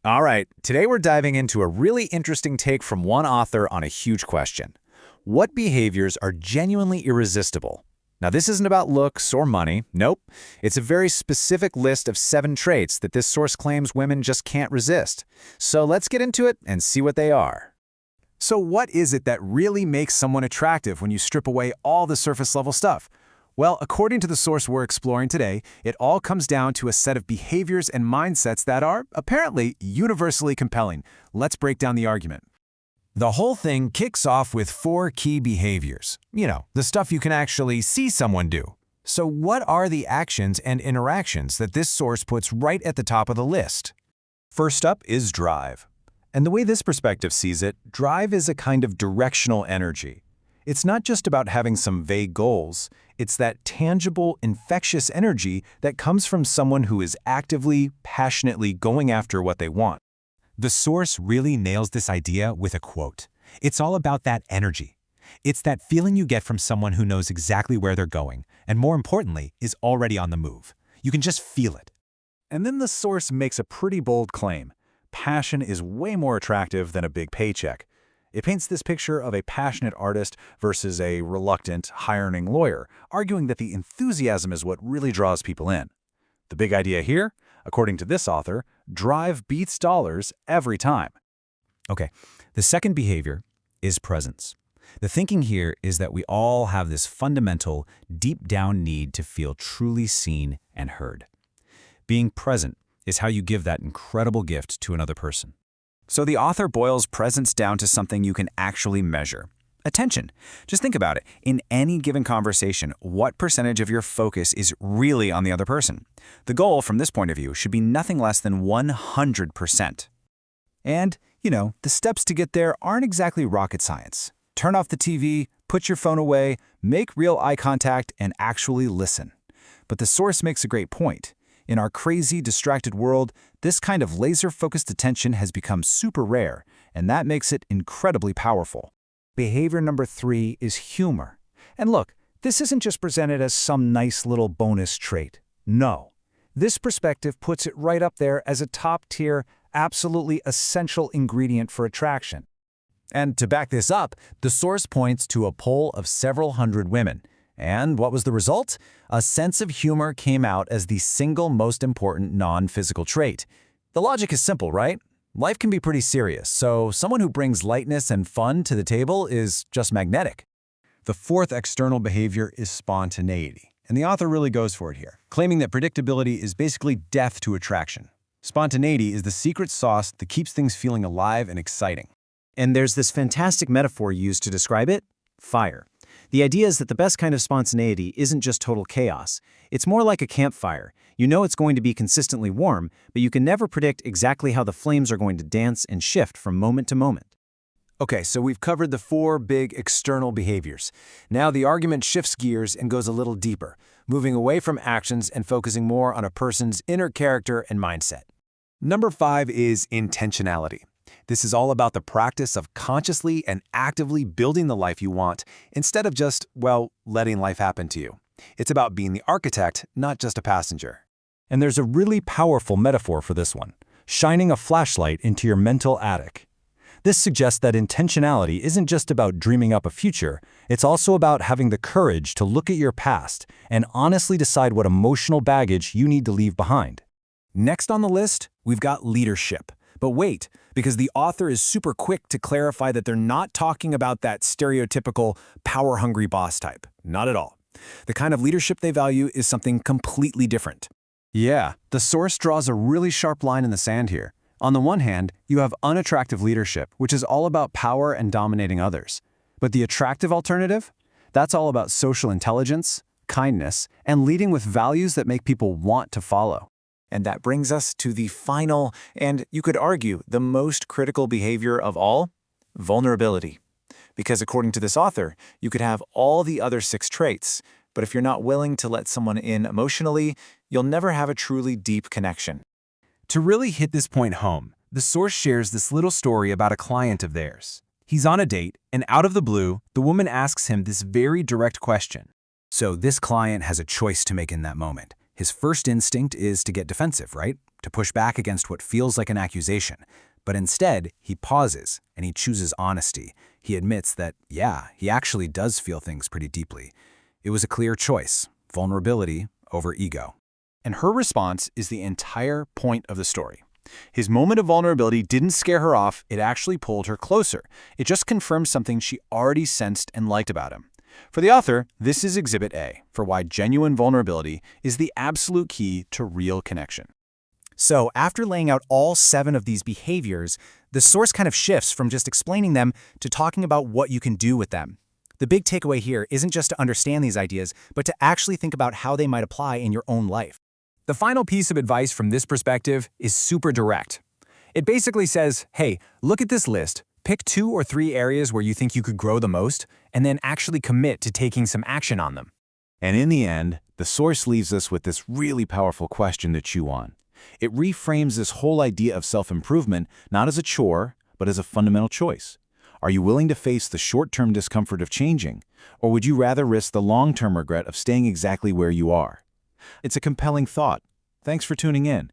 All right, today we're diving into a really interesting take from one author on a huge question. What behaviors are genuinely irresistible? Now, this isn't about looks or money. Nope. It's a very specific list of 7 traits that this source claims women just can't resist. So let's get into it and see what they are. So what is it that really makes someone attractive when you strip away all the surface-level stuff? Well, according to the source we're exploring today, it all comes down to a set of behaviors and mindsets that are, apparently, universally compelling. Let's break down the argument. The whole thing kicks off with 4 key behaviors. The stuff you can actually see someone do. So what are the actions and interactions that this source puts right at the top of the list? First up is drive. And the way this perspective sees it, drive is a kind of directional energy. It's not just about having some vague goals. It's that tangible, infectious energy that comes from someone who is actively, passionately going after what they want. The source really nails this idea with a quote. It's all about that energy. It's that feeling you get from someone who knows exactly where they're going, and more importantly, is already on the move. You can just feel it. And then the source makes a pretty bold claim. Passion is way more attractive than a big paycheck. It paints this picture of a passionate artist versus a reluctant, high-earning lawyer, arguing that the enthusiasm is what really draws people in. The big idea here, according to this author, drive beats dollars every time. Okay, the second behavior is presence. The thinking here is that we all have this fundamental, deep-down need to feel truly seen and heard. Being present is how you give that incredible gift to another person. So the author boils presence down to something you can actually measure. Attention. Just think about it. In any given conversation, what percentage of your focus is really on the other person? The goal, from this point of view, should be nothing less than 100%. And, the steps to get there aren't exactly rocket science. Turn off the TV, put your phone away, make real eye contact, and actually listen. But the source makes a great point. In our crazy, distracted world, this kind of laser-focused attention has become super rare, and that makes it incredibly powerful. Behavior number 3 is humor. And look, this isn't just presented as some nice little bonus trait. No. This perspective puts it right up there as a top-tier, absolutely essential ingredient for attraction. And to back this up, the source points to a poll of several hundred women. And what was the result? A sense of humor came out as the single most important non-physical trait. The logic is simple, right? Life can be pretty serious, so someone who brings lightness and fun to the table is just magnetic. The fourth external behavior is spontaneity. And the author really goes for it here, claiming that predictability is basically death to attraction. Spontaneity is the secret sauce that keeps things feeling alive and exciting. And there's this fantastic metaphor used to describe it: fire. The idea is that the best kind of spontaneity isn't just total chaos. It's more like a campfire. You know it's going to be consistently warm, but you can never predict exactly how the flames are going to dance and shift from moment to moment. Okay, so we've covered the 4 big external behaviors. Now the argument shifts gears and goes a little deeper, moving away from actions and focusing more on a person's inner character and mindset. Number 5 is intentionality. This is all about the practice of consciously and actively building the life you want, instead of just, letting life happen to you. It's about being the architect, not just a passenger. And there's a really powerful metaphor for this one: shining a flashlight into your mental attic. This suggests that intentionality isn't just about dreaming up a future, it's also about having the courage to look at your past and honestly decide what emotional baggage you need to leave behind. Next on the list, we've got leadership. But wait, because the author is super quick to clarify that they're not talking about that stereotypical power-hungry boss type. Not at all. The kind of leadership they value is something completely different. Yeah, the source draws a really sharp line in the sand here. On the one hand, you have unattractive leadership, which is all about power and dominating others. But the attractive alternative? That's all about social intelligence, kindness, and leading with values that make people want to follow. And that brings us to the final, and you could argue, the most critical behavior of all: vulnerability. Because according to this author, you could have all the other 6 traits, but if you're not willing to let someone in emotionally, you'll never have a truly deep connection. To really hit this point home, the source shares this little story about a client of theirs. He's on a date, and out of the blue, the woman asks him this very direct question. So this client has a choice to make in that moment. His first instinct is to get defensive, right? to push back against what feels like an accusation. But instead, he pauses, and he chooses honesty. He admits that, yeah, he actually does feel things pretty deeply. It was a clear choice, vulnerability over ego. And her response is the entire point of the story. His moment of vulnerability didn't scare her off, it actually pulled her closer. It just confirmed something she already sensed and liked about him. For the author, this is Exhibit A for why genuine vulnerability is the absolute key to real connection. So, after laying out all 7 of these behaviors, the source kind of shifts from just explaining them to talking about what you can do with them. The big takeaway here isn't just to understand these ideas, but to actually think about how they might apply in your own life. The final piece of advice from this perspective is super direct. It basically says, hey, look at this list, pick 2 or 3 areas where you think you could grow the most, and then actually commit to taking some action on them. And in the end, the source leaves us with this really powerful question to chew on. It reframes this whole idea of self-improvement not as a chore, but as a fundamental choice. Are you willing to face the short-term discomfort of changing, or would you rather risk the long-term regret of staying exactly where you are? It's a compelling thought. Thanks for tuning in.